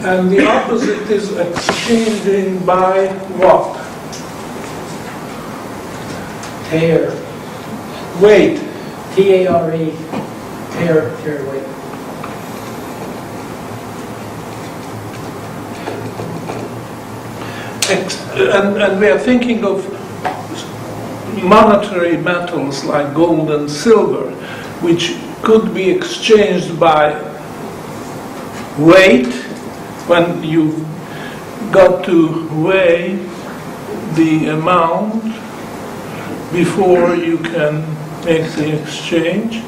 And the opposite is exchanging by what? Tare. Weight. T-A-R-E. Tare, weight. And we are thinking of monetary metals like gold and silver, which could be exchanged by weight, when you've got to weigh the amount before you can make the exchange.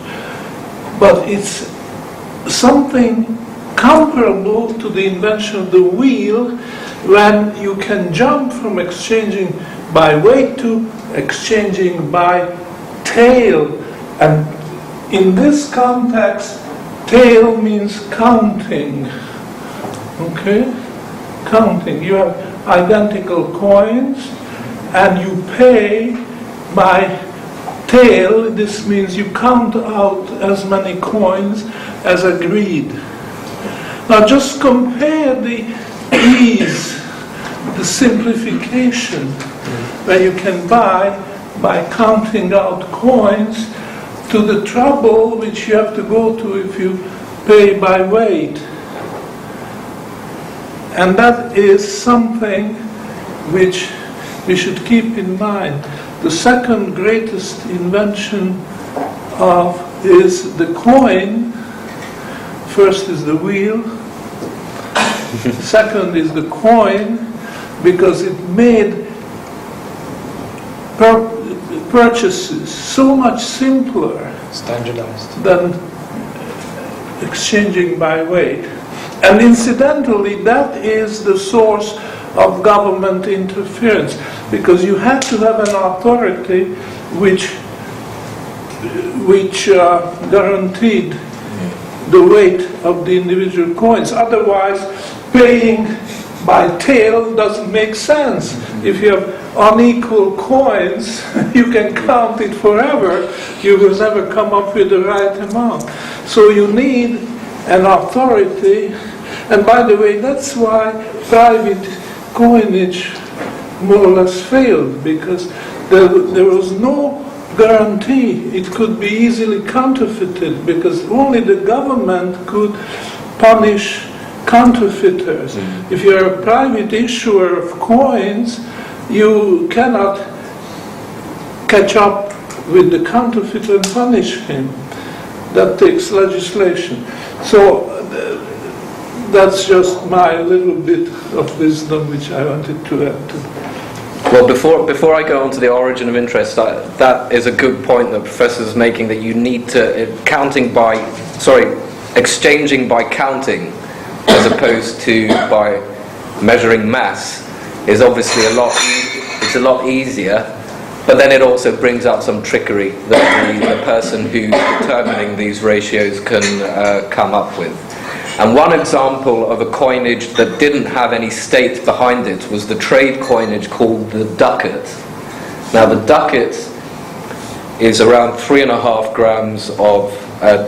But it's something comparable to the invention of the wheel, when you can jump from exchanging by weight to exchanging by tail. And in this context, tail means counting. Okay? Counting. You have identical coins and you pay by tail. This means you count out as many coins as agreed. Now just compare the ease, the simplification, where you can buy by counting out coins, to the trouble which you have to go to if you pay by weight. And that is something which we should keep in mind. The second greatest invention is the coin. First is the wheel. Second is the coin, because it made purchases so much simpler, standardized, than exchanging by weight. And incidentally, that is the source of government interference, because you had to have an authority which guaranteed the weight of the individual coins. Otherwise, paying by tail doesn't make sense. If you have unequal coins, you can count it forever. You will never come up with the right amount. So you need an authority. And by the way, that's why private coinage more or less failed, because there was no guarantee. It could be easily counterfeited, because only the government could punish counterfeiters. If you're a private issuer of coins, you cannot catch up with the counterfeiter and punish him. That takes legislation. So that's just my little bit of wisdom which I wanted to add to. Well, before I go on to the origin of interest, that is a good point that the professor is making, that you need to exchanging by counting as opposed to by measuring mass is obviously it's a lot easier, but then it also brings out some trickery that the person who's determining these ratios can come up with. And one example of a coinage that didn't have any state behind it was the trade coinage called the ducat. Now the ducat is around 3.5 grams of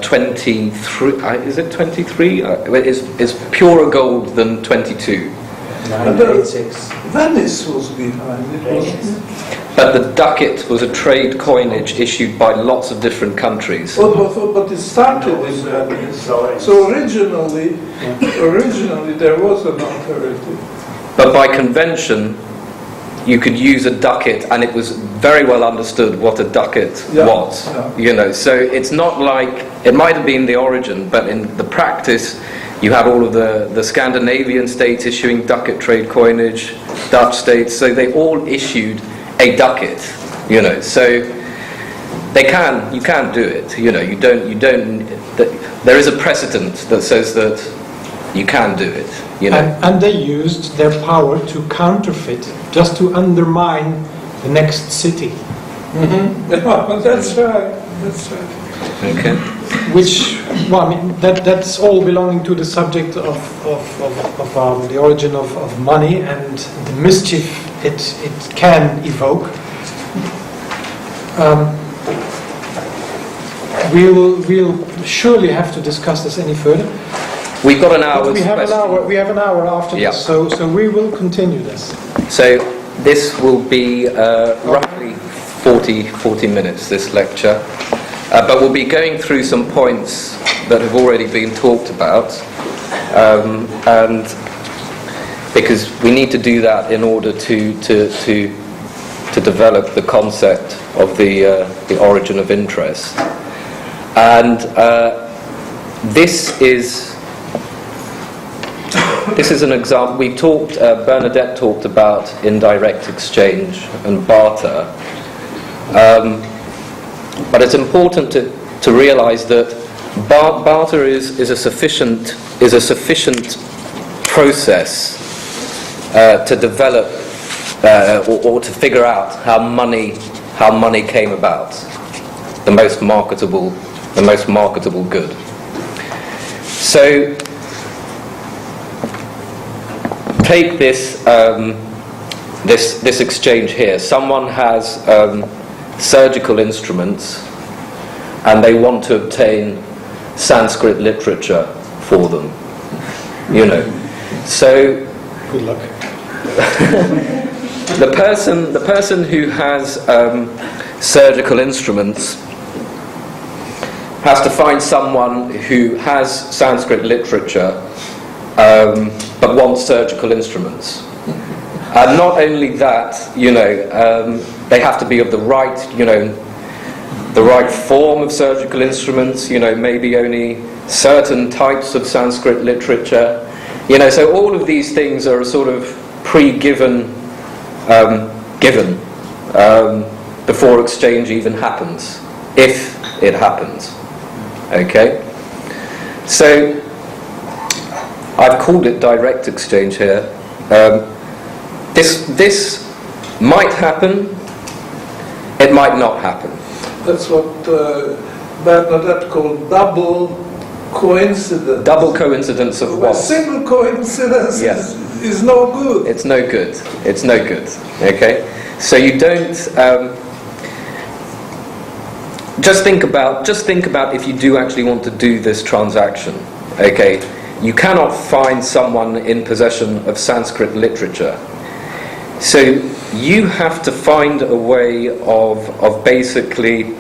23, is it 23? It's purer gold than 22. 986. Venice was behind it, wasn't it? But the ducat was a trade coinage issued by lots of different countries. But it started in Venice. So originally there was an authority. But by convention, you could use a ducat, and it was very well understood what a ducat was. Yeah. You know, so it's not like it might have been the origin, but in the practice, you have all of the Scandinavian states issuing ducat trade coinage, Dutch states, so they all issued a ducat. You know, so you can do it. You know, you don't. There is a precedent that says that you can do it. You know, and they used their power to counterfeit, just to undermine the next city. Mm-hmm. That's right. That's right. Okay. Which, well, I mean, that's all belonging to the subject of the origin of money and the mischief it can evoke. We'll surely have to discuss this any further. We've got an hour's we have an question. hour. We have an hour after Yeah. this, so we will continue this. So this will be roughly 40 minutes, this lecture. But we'll be going through some points that have already been talked about. And because we need to do that in order to develop the concept of the origin of interest. And this is an example. We talked. Bernadette talked about indirect exchange and barter, but it's important to realise that barter is a sufficient process to develop or to figure out how money came about, the most marketable good. So take this exchange here. Someone has surgical instruments, and they want to obtain Sanskrit literature for them. You know, so Good luck. the person who has surgical instruments has to find someone who has Sanskrit literature but wants surgical instruments. And not only that, they have to be of the right form of surgical instruments, maybe only certain types of Sanskrit literature. So all of these things are sort of pre-given, given before exchange even happens, if it happens. Okay? So I've called it direct exchange here. This might happen, it might not happen. That's what Bernadette called double coincidence. Double coincidence of A what? single coincidence Yes. is no good. It's no good. It's no good. Okay? So you don't... Just think about if you do actually want to do this transaction. Okay? You cannot find someone in possession of Sanskrit literature. So you have to find a way of basically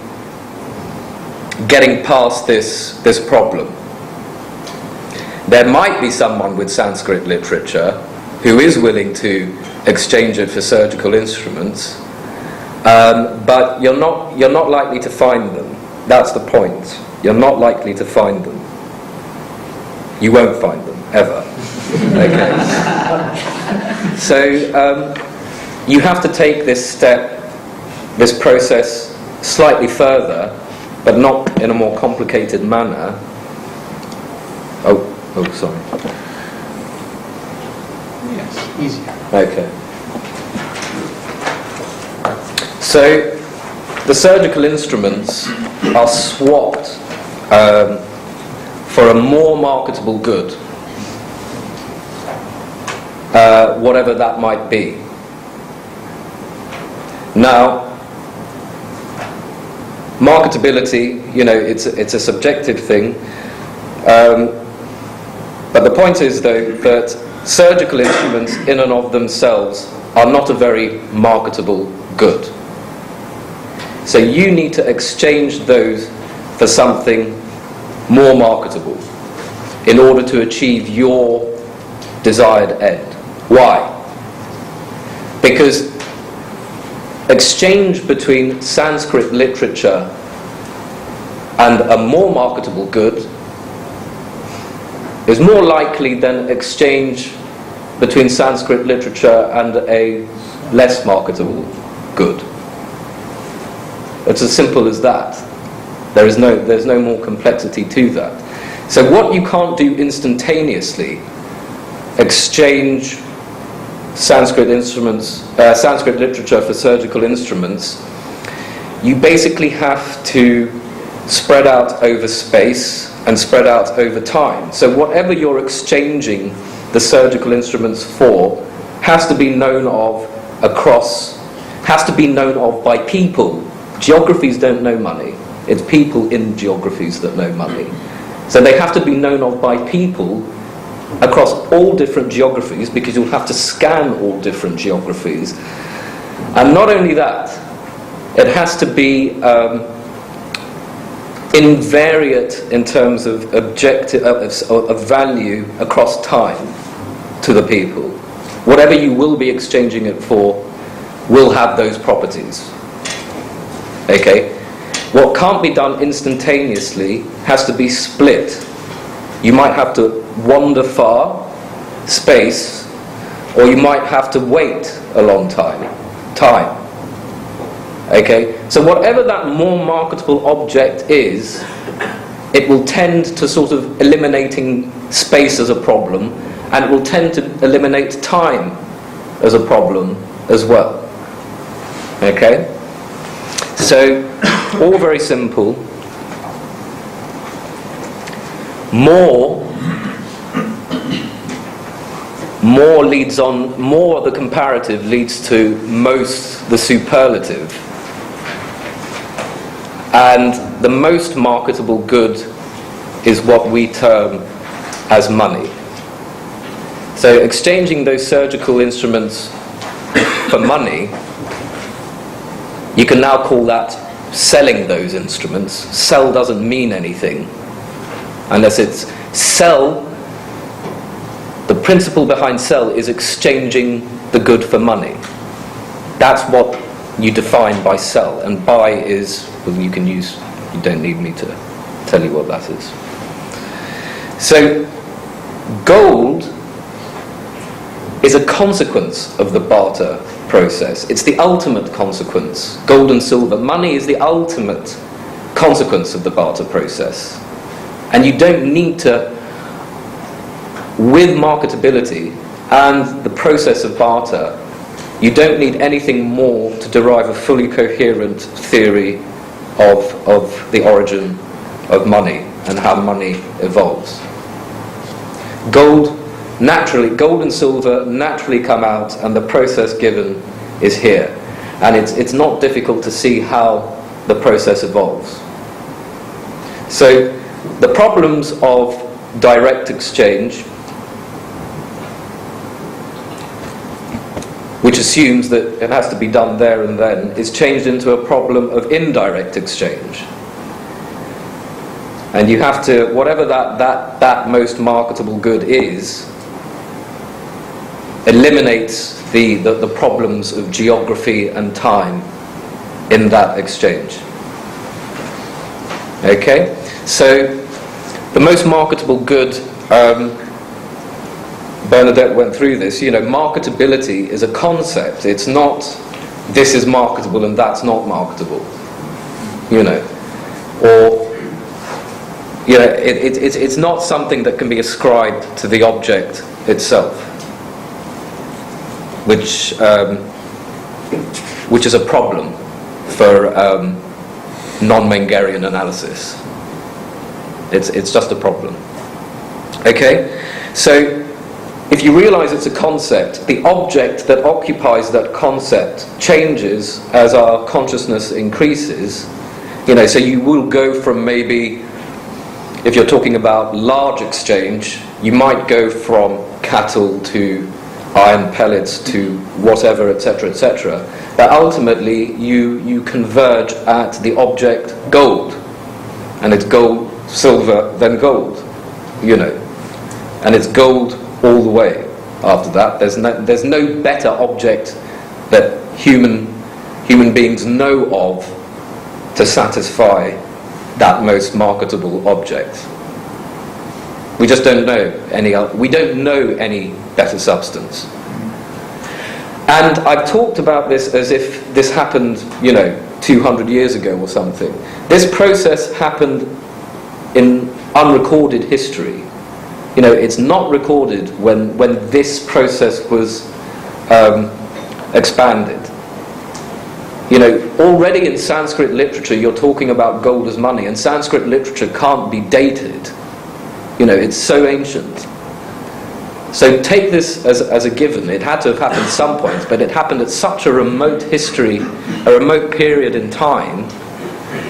getting past this problem. There might be someone with Sanskrit literature who is willing to exchange it for surgical instruments, but you're not likely to find them. That's the point. You're not likely to find them. You won't find them ever. Okay. So you have to take this process slightly further, but not in a more complicated manner. Oh, sorry. Yes, easier. Okay. So the surgical instruments are swapped for a more marketable good, whatever that might be. Now, marketability, it's a subjective thing, but the point is, though, that surgical instruments in and of themselves are not a very marketable good. So you need to exchange those for something more marketable in order to achieve your desired end. Why? Because exchange between Sanskrit literature and a more marketable good is more likely than exchange between Sanskrit literature and a less marketable good. It's as simple as that. There's no more complexity to that. So what you can't do instantaneously, exchange Sanskrit literature for surgical instruments, you basically have to spread out over space and spread out over time. So whatever you're exchanging the surgical instruments for has to be known of by people. Geographies don't know money. It's people in geographies that know money. So they have to be known of by people across all different geographies, because you'll have to scan all different geographies. And not only that, it has to be invariant in terms of of value across time to the people. Whatever you will be exchanging it for will have those properties. Okay? What can't be done instantaneously has to be split. You might have to wander far, space, or you might have to wait a long time. Okay? So whatever that more marketable object is, it will tend to sort of eliminating space as a problem, and it will tend to eliminate time as a problem as well. Okay? So, all very simple. More leads on, more the comparative leads to most the superlative. And the most marketable good is what we term as money. So exchanging those surgical instruments for money, you can now call that selling those instruments. Sell doesn't mean anything unless it's sell. The principle behind sell is exchanging the good for money. That's what you define by sell, and buy is, well, you don't need me to tell you what that is. So gold is a consequence of the barter process. It's the ultimate consequence. Gold and silver, money is the ultimate consequence of the barter process. And you don't need to, with marketability and the process of barter, you don't need anything more to derive a fully coherent theory of the origin of money and how money evolves. Gold and silver naturally come out, and the process given is here. And it's not difficult to see how the process evolves. So the problems of direct exchange, which assumes that it has to be done there and then, is changed into a problem of indirect exchange. And you have to, whatever that most marketable good is, eliminates the problems of geography and time in that exchange. Okay? So, the most marketable good, Bernadette went through this, marketability is a concept. It's not, this is marketable and that's not marketable. It's not something that can be ascribed to the object itself, which is a problem for non-Mengerian analysis. It's just a problem. Okay? So, if you realize it's a concept, the object that occupies that concept changes as our consciousness increases. So you will go from, maybe, if you're talking about large exchange, you might go from cattle to iron pellets to whatever, etc., etc. But ultimately, you converge at the object gold. And it's gold, silver, then gold. And it's gold all the way after that. There's no better object that human beings know of to satisfy that most marketable object. We just don't know we don't know any better substance. And I've talked about this as if this happened, 200 years ago or something. This process happened in unrecorded history. It's not recorded when this process was expanded. Already in Sanskrit literature you're talking about gold as money, and Sanskrit literature can't be dated. It's so ancient. So take this as a given. It had to have happened at some point, but it happened at such a remote history, a remote period in time,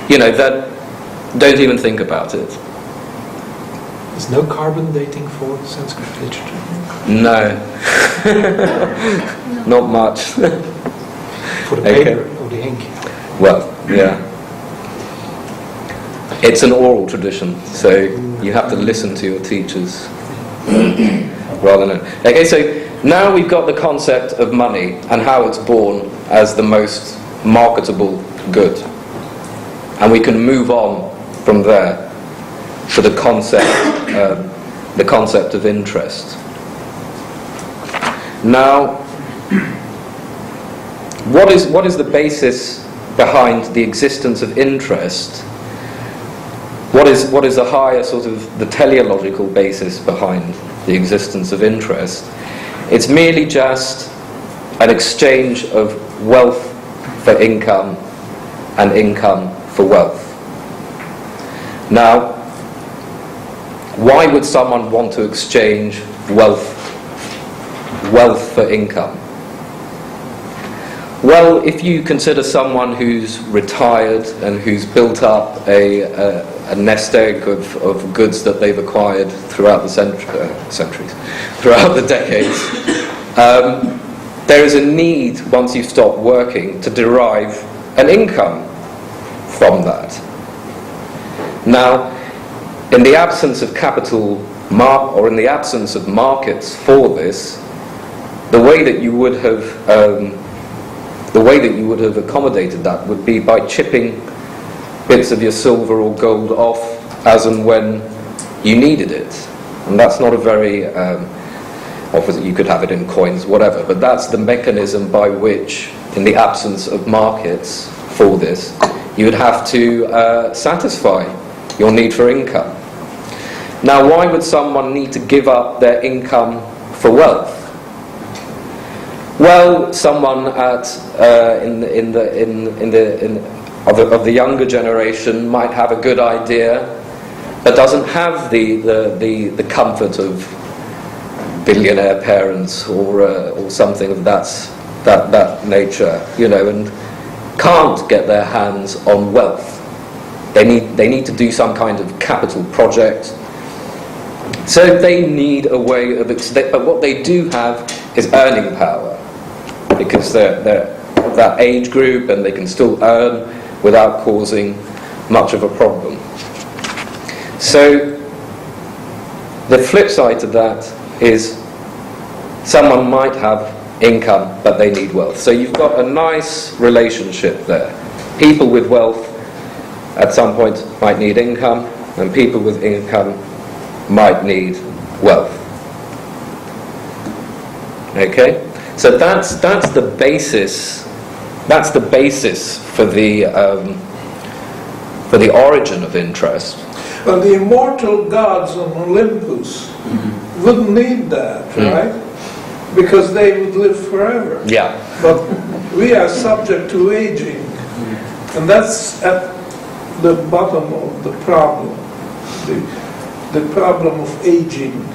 that don't even think about it. There's no carbon dating for Sanskrit literature. No. Not much. For the Okay. paper or the ink. Well, yeah. It's an oral tradition, so you have to listen to your teachers rather than... Okay, so now we've got the concept of money and how it's born as the most marketable good. And we can move on from there to the concept of interest. Now, what is the basis behind the existence of interest? What is the higher sort of the teleological basis behind the existence of interest? It's merely just an exchange of wealth for income and income for wealth. Now, why would someone want to exchange wealth for income? Well, if you consider someone who's retired and who's built up a nest egg of goods that they've acquired throughout the centuries, throughout the decades, there is a need, once you stop working, to derive an income from that. Now, in the absence of capital or in the absence of markets for this, the way that you would have accommodated that would be by chipping bits of your silver or gold off as and when you needed it. And that's not a very, obviously you could have it in coins, whatever, but that's the mechanism by which, in the absence of markets for this, you would have to satisfy your need for income. Now, why would someone need to give up their income for wealth? Well, someone of the younger generation might have a good idea, but doesn't have the comfort of billionaire parents or something of that nature, you know, and can't get their hands on wealth. They need to do some kind of capital project. So they need a way of but what they do have is earning power, because they're of that age group and they can still earn without causing much of a problem. So the flip side to that is someone might have income but they need wealth. So you've got a nice relationship there. People with wealth at some point might need income, and people with income might need wealth. Okay? So that's the basis. That's the basis for the origin of interest. But the immortal gods on Olympus wouldn't need that, right? Because they would live forever. Yeah. But we are subject to aging, and that's at the bottom of the problem. The problem of aging,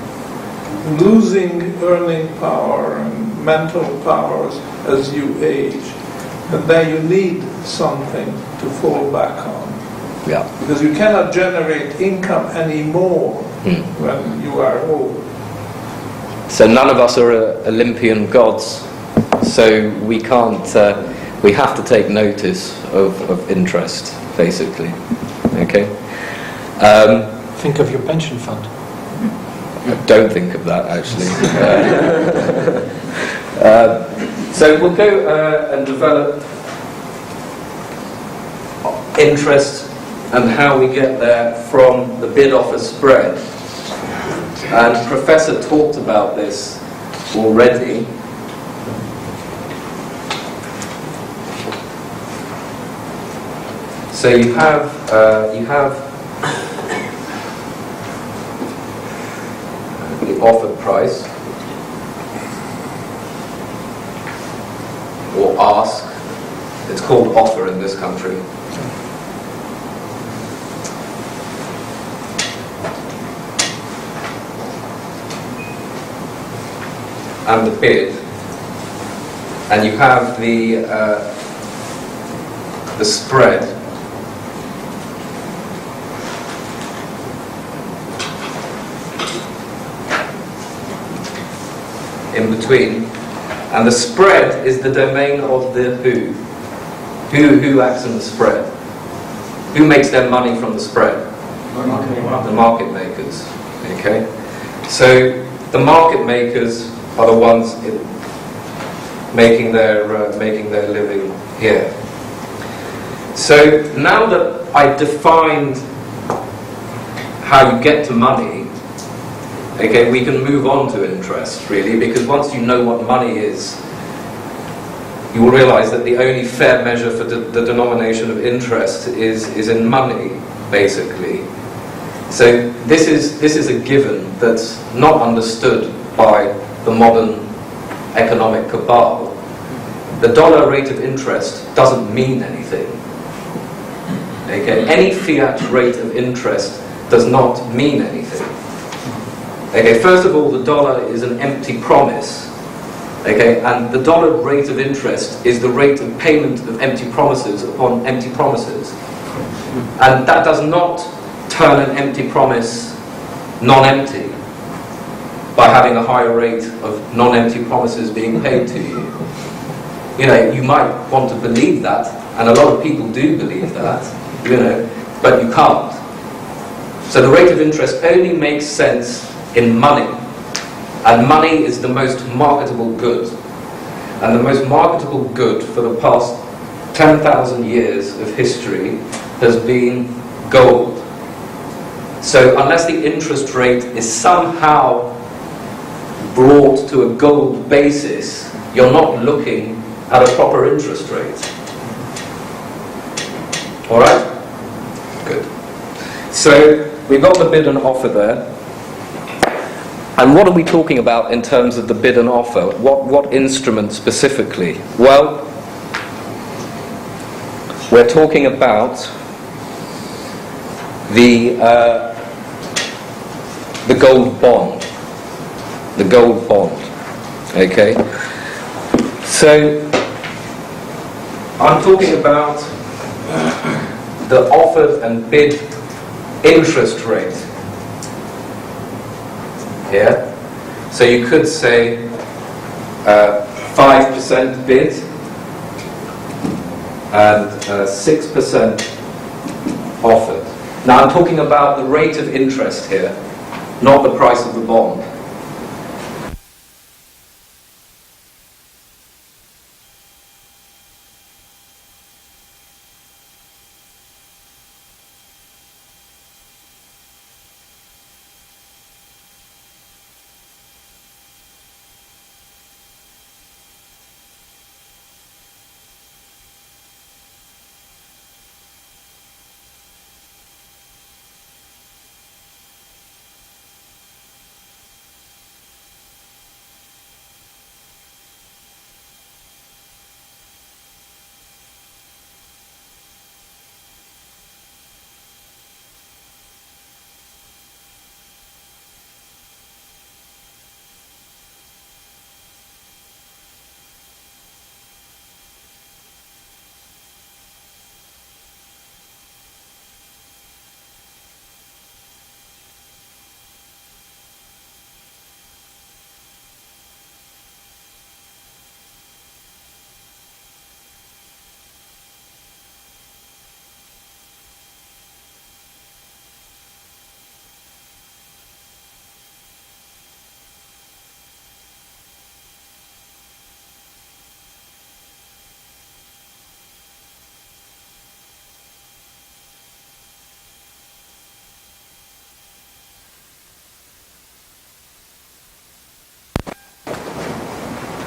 losing earning power and mental powers as you age, and then you need something to fall back on. Yeah. Because you cannot generate income anymore when you are old. So none of us are Olympian gods, so we can't. We have to take notice of interest, basically. Okay. Think of your pension fund. Don't think of that, actually. So we'll go and develop interest and how we get there from the bid-offer spread. And Professor talked about this already. So you have the offered price, or ask. It's called offer in this country. And the bid, and you have the spread. in between, and the spread is the domain of the who. Who acts in the spread? Who makes their money from the spread? The market makers. Okay, so the market makers are the ones making their living here. So now that I've defined how you get to money, okay, we can move on to interest, really, because once you know what money is, you will realize that the only fair measure for the denomination of interest is in money, basically. So this is a given that's not understood by the modern economic cabal. The dollar rate of interest doesn't mean anything. Okay? Any fiat rate of interest does not mean anything. Okay, first of all, the dollar is an empty promise. Okay, and the dollar rate of interest is the rate of payment of empty promises upon empty promises. And that does not turn an empty promise non-empty by having a higher rate of non-empty promises being paid to you. You know, you might want to believe that, and a lot of people do believe that, you know, but you can't. So the rate of interest only makes sense in money, and money is the most marketable good. And the most marketable good for the past 10,000 years of history has been gold. So unless the interest rate is somehow brought to a gold basis, you're not looking at a proper interest rate. Alright? Good. So we've got the bid and offer there. And what are we talking about in terms of the bid and offer? What instrument specifically? Well, we're talking about the gold bond. The gold bond. Okay? So, I'm talking about the offered and bid interest rate here. So you could say 5% bid and 6% offered. Now I'm talking about the rate of interest here, not the price of the bond.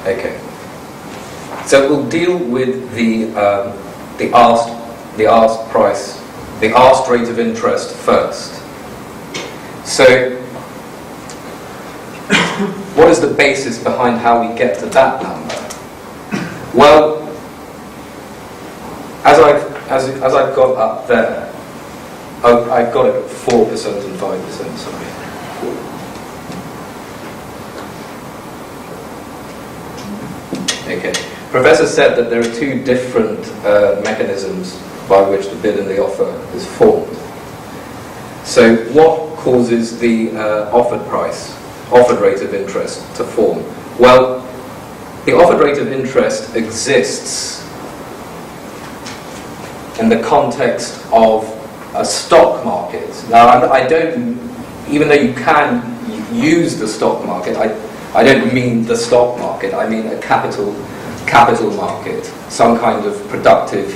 Okay. So we'll deal with the asked price, the asked rate of interest first. So, what is the basis behind how we get to that number? Well, as I've got up there, I've got it at 4% and 5%. Sorry. Okay. Professor said that there are two different mechanisms by which the bid and the offer is formed. So what causes the offered rate of interest to form? Well, the offered rate of interest exists in the context of a stock market. Now, I don't, even though you can use the stock market, I don't mean the stock market, I mean a capital market, some kind of productive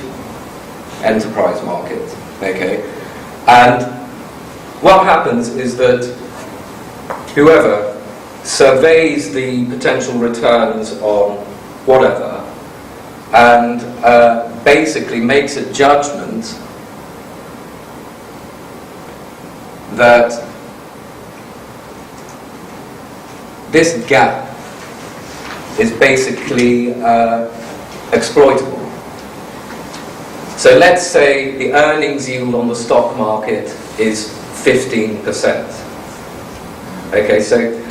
enterprise market, okay? And what happens is that whoever surveys the potential returns on whatever and basically makes a judgment that this gap is basically exploitable. So let's say the earnings yield on the stock market is 15%. Okay, so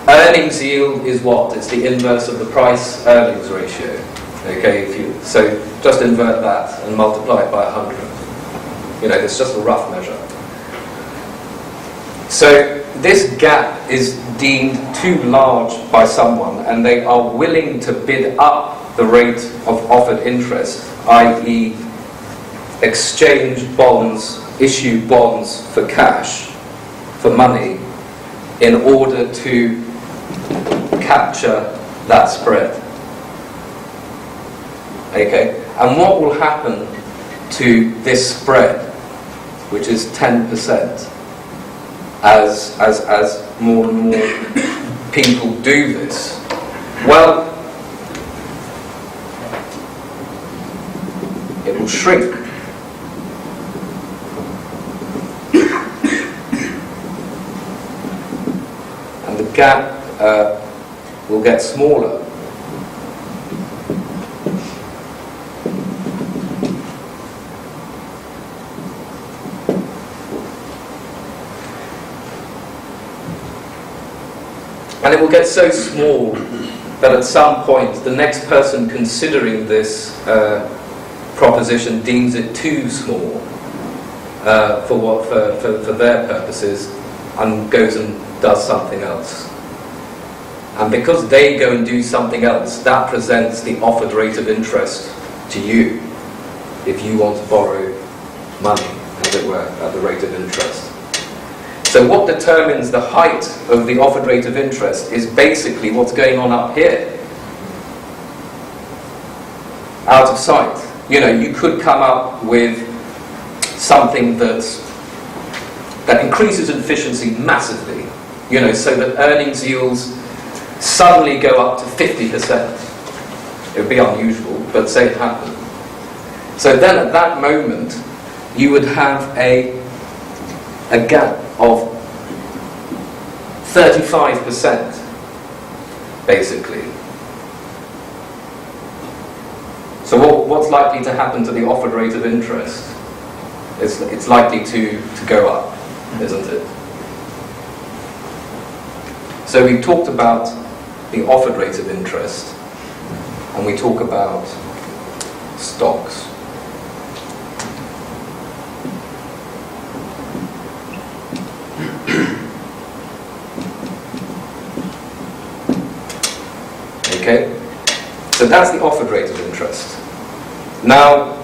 earnings yield is what? It's the inverse of the price earnings ratio. Okay, so just invert that and multiply it by 100. You know, it's just a rough measure. So this gap is deemed too large by someone, and they are willing to bid up the rate of offered interest, i.e. exchange bonds, issue bonds for cash, for money, in order to capture that spread. Okay? And what will happen to this spread, which is 10%, as more and more people do this? Well, it will shrink. And the gap will get smaller. And it will get so small that at some point the next person considering this proposition deems it too small for their purposes and goes and does something else. And because they go and do something else, that presents the offered rate of interest to you if you want to borrow money, as it were, at the rate of interest. So what determines the height of the offered rate of interest is basically what's going on up here, out of sight. You know, you could come up with something that increases efficiency massively, you know, so that earnings yields suddenly go up to 50%. It would be unusual, but say it happened. So then at that moment, you would have a gap of 35%, basically. So what's likely to happen to the offered rate of interest? It's likely to go up, isn't it? So we talked about the offered rate of interest, and we talk about stocks. Okay, so that's the offered rate of interest. Now,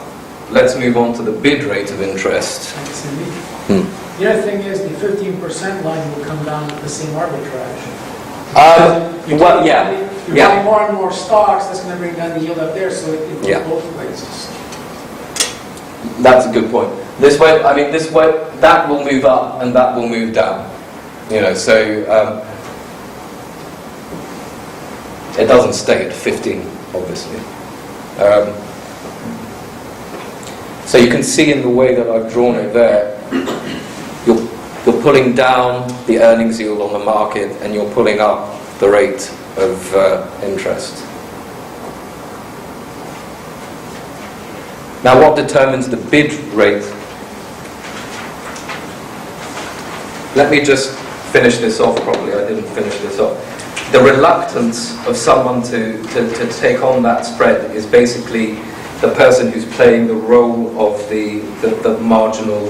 let's move on to the bid rate of interest. The other thing is the 15% line will come down with the same arbitrage. You're buying more and more stocks, that's going to bring down the yield up there, so it goes both places. That's a good point. This way, that will move up and that will move down. You know, so it doesn't stay at 15, obviously. So you can see in the way that I've drawn it there, you're pulling down the earnings yield on the market and you're pulling up the rate of interest. Now, what determines the bid rate? Let me just finish this off properly. I didn't finish this off. The reluctance of someone to take on that spread is basically the person who's playing the role of the marginal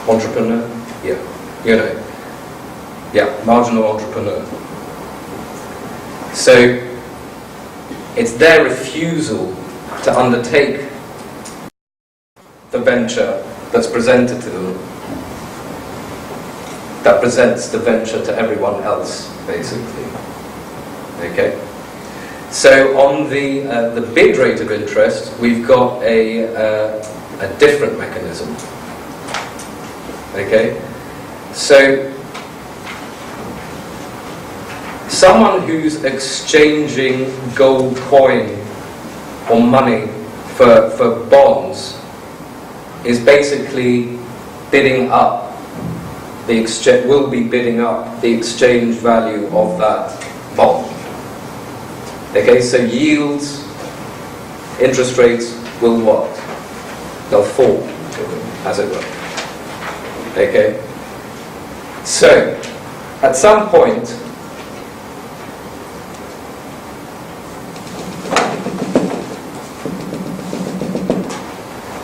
entrepreneur. Marginal entrepreneur. So it's their refusal to undertake the venture that's presented to them that presents the venture to everyone else, basically. Okay? So on the bid rate of interest, we've got a different mechanism. Okay? So someone who's exchanging gold coin or money for bonds is basically bidding up will be bidding up the exchange value of that bond. Okay, so yields, interest rates will what? They'll fall, as it were. Okay? So, at some point,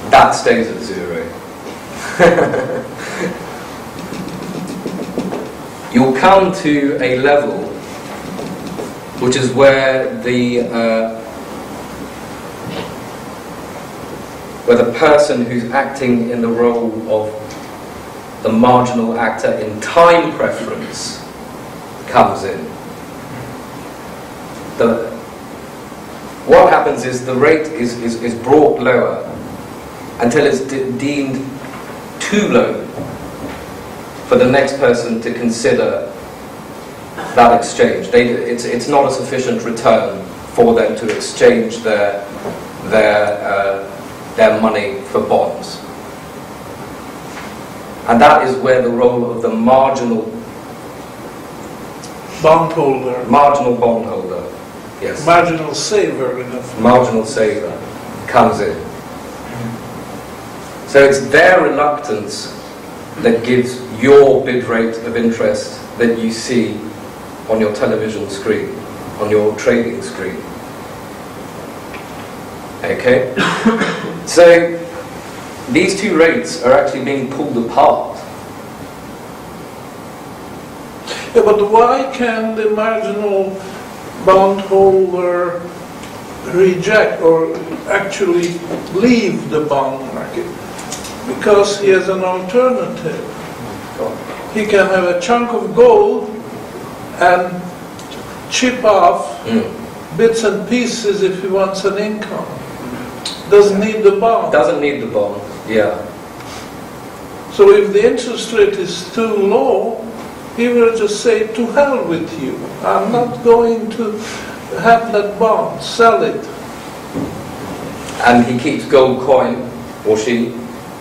that stays at 0. You'll come to a level which is where the person who's acting in the role of the marginal actor in time preference comes in. What happens is the rate is brought lower until it's deemed too low for the next person to consider that exchange. It's not a sufficient return for them to exchange their money for bonds. And that is where the role of the marginal bondholder, yes, marginal saver, comes in. So it's their reluctance that gives your bid rate of interest that you see on your television screen, on your trading screen. Okay? So these two rates are actually being pulled apart. Yeah, but why can the marginal bondholder reject or actually leave the bond market? Because he has an alternative. He can have a chunk of gold and chip off bits and pieces if he wants an income. Doesn't need the bond. Doesn't need the bond, yeah. So if the interest rate is too low, he will just say, to hell with you. I'm not going to have that bond, sell it. And he keeps gold coin, or she,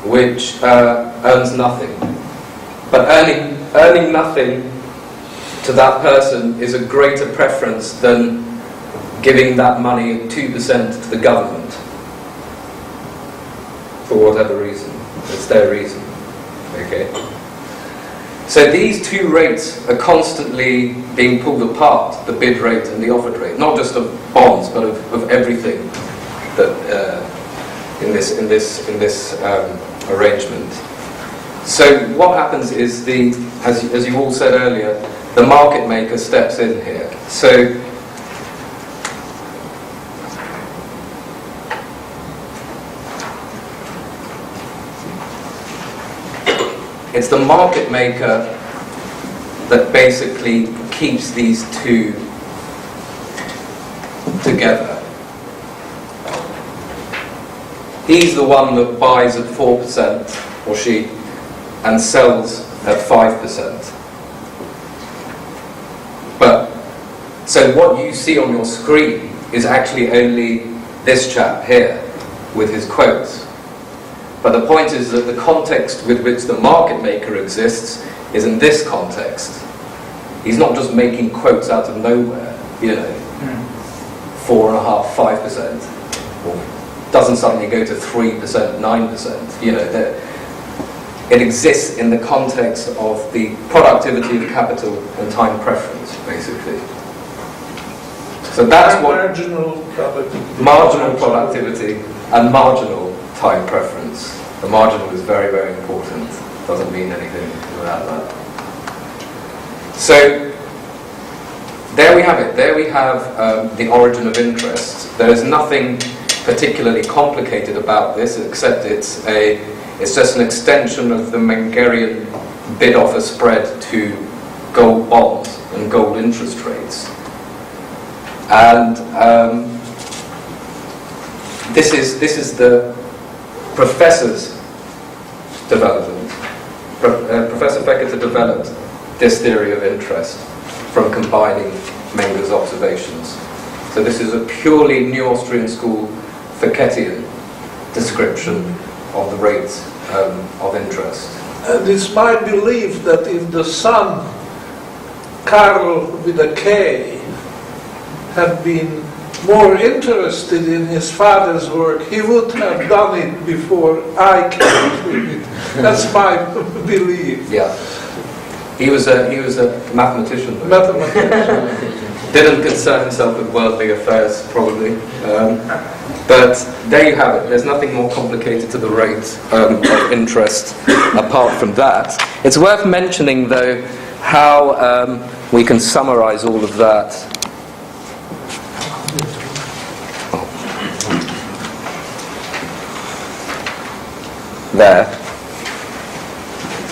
which earns nothing. But earning nothing to that person is a greater preference than giving that money 2% to the government. For whatever reason. It's their reason. Okay? So these two rates are constantly being pulled apart, the bid rate and the offered rate, not just of bonds, but of everything that in this arrangement. So what happens is as you all said earlier, the market maker steps in here. So it's the market maker that basically keeps these two together. He's the one that buys at 4%, or she, and sells at 5%. But, so what you see on your screen is actually only this chap here with his quotes. But the point is that the context with which the market maker exists is in this context. He's not just making quotes out of nowhere, 4.5%, 5%, or doesn't suddenly go to 3%, 9%. It exists in the context of the productivity of capital and time preference, basically. So that's what marginal productivity and marginal time preference. The marginal is very, very important. Doesn't mean anything without that. So there we have it. There we have the origin of interest. There is nothing particularly complicated about this, except it's just an extension of the Mengerian bid-offer spread to gold bonds and gold interest rates. And this is the professor's development. Professor Fekete developed this theory of interest from combining Menger's observations. So this is a purely New Austrian School Feketian description of the rates of interest. It's my belief that if the son, Karl with a K, had been more interested in his father's work, he would have done it before I came to it. That's my belief. Yeah. He was a mathematician. Didn't concern himself with worldly affairs, probably. But there you have it. There's nothing more complicated to the rate of interest apart from that. It's worth mentioning, though, how we can summarize all of that. There.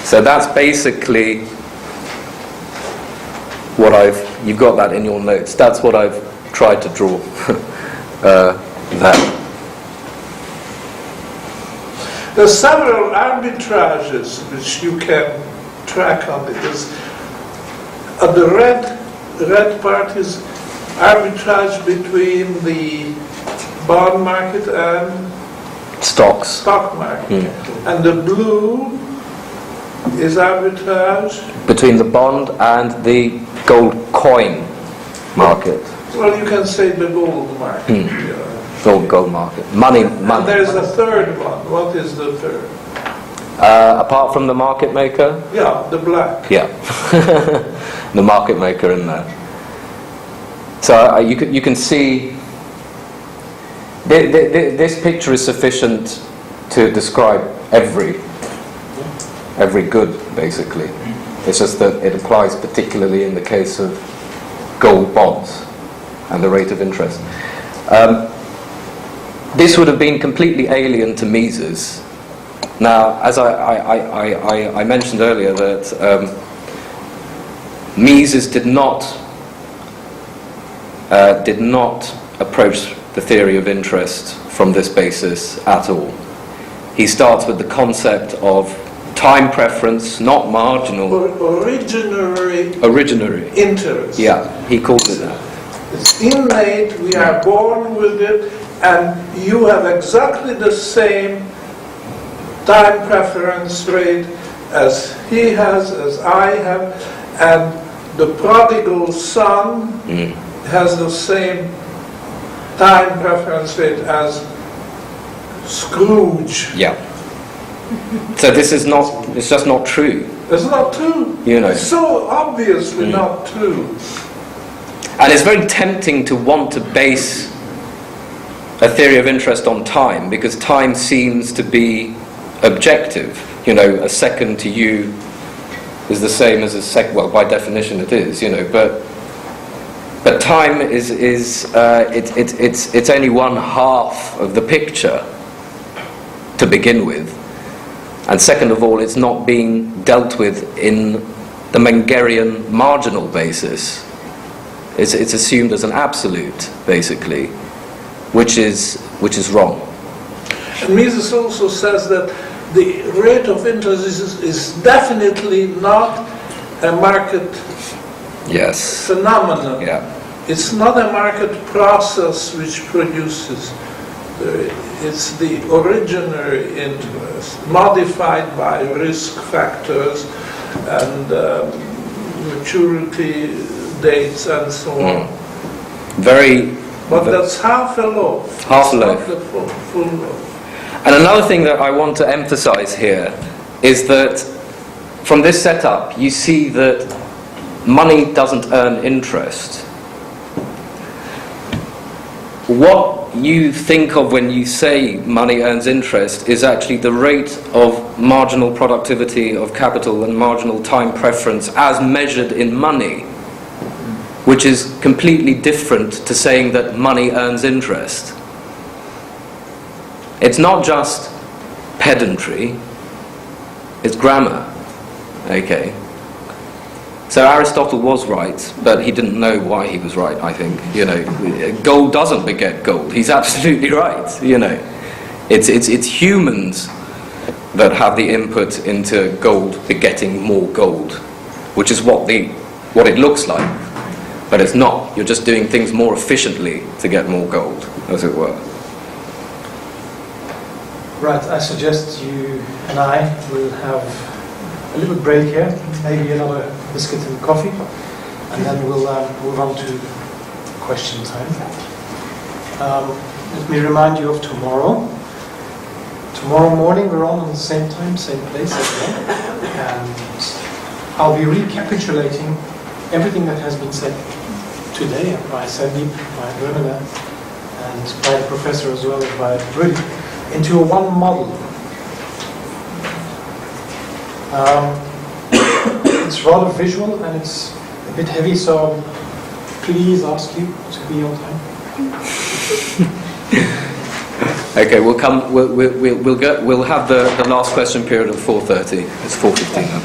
So that's basically what you've got that in your notes. That's what I've tried to draw there. There's several arbitrages which you can track on this. The red part is arbitrage between the bond market and stock market. And the blue is arbitrage between the bond and the gold coin market. Well, you can say the gold market. Yeah. Gold market. Money. And there's a third one. What is the third? Apart from the market maker? Yeah, the black. Yeah. The market maker in there. So you can see this picture is sufficient to describe every good, basically. It's just that it applies particularly in the case of gold bonds and the rate of interest. This would have been completely alien to Mises. Now, as I mentioned earlier, that Mises did not approach the theory of interest from this basis at all. He starts with the concept of time preference, not marginal. Originary interest. Yeah, he calls it that. It's innate, we are born with it, and you have exactly the same time preference rate as he has, as I have, and the prodigal son has the same time preference rate as Scrooge. Yeah. So this is not, it's just not true. It's not true. You know. It's so obviously not true. And it's very tempting to want to base a theory of interest on time, because time seems to be objective. You know, a second to you is the same as a second. Well, by definition it is. You know, but time is it's only one half of the picture to begin with, and second of all, it's not being dealt with in the Mengerian marginal basis. It's assumed as an absolute, basically, which is wrong. And Mises also says that the rate of interest is definitely not a market phenomenon. Yeah. It's not a market process which produces. It's the originary interest, modified by risk factors and maturity dates and so on. But that's half a loaf. Half a loaf. Not the full loaf. And another thing that I want to emphasize here is that from this setup, you see that money doesn't earn interest. What you think of when you say money earns interest is actually the rate of marginal productivity of capital and marginal time preference as measured in money, which is completely different to saying that money earns interest. It's not just pedantry, it's grammar. Okay. So Aristotle was right, but he didn't know why he was right, I think. You know, gold doesn't beget gold. He's absolutely right, you know. It's humans that have the input into gold begetting more gold, which is what it looks like. But it's not. You're just doing things more efficiently to get more gold, as it were. Right, I suggest you and I will have a little break here, maybe another biscuit and coffee, and then we'll move on to question time. Let me remind you of tomorrow. Tomorrow morning we're on the same time, same place as well, and I'll be recapitulating everything that has been said today by Sandeep, by Bernada, and by the professor as well as by Rudy, into one model. It's rather visual and it's a bit heavy, so please ask you to be on time. Okay, we'll have the last question period at 4:30. It's 4:15 now.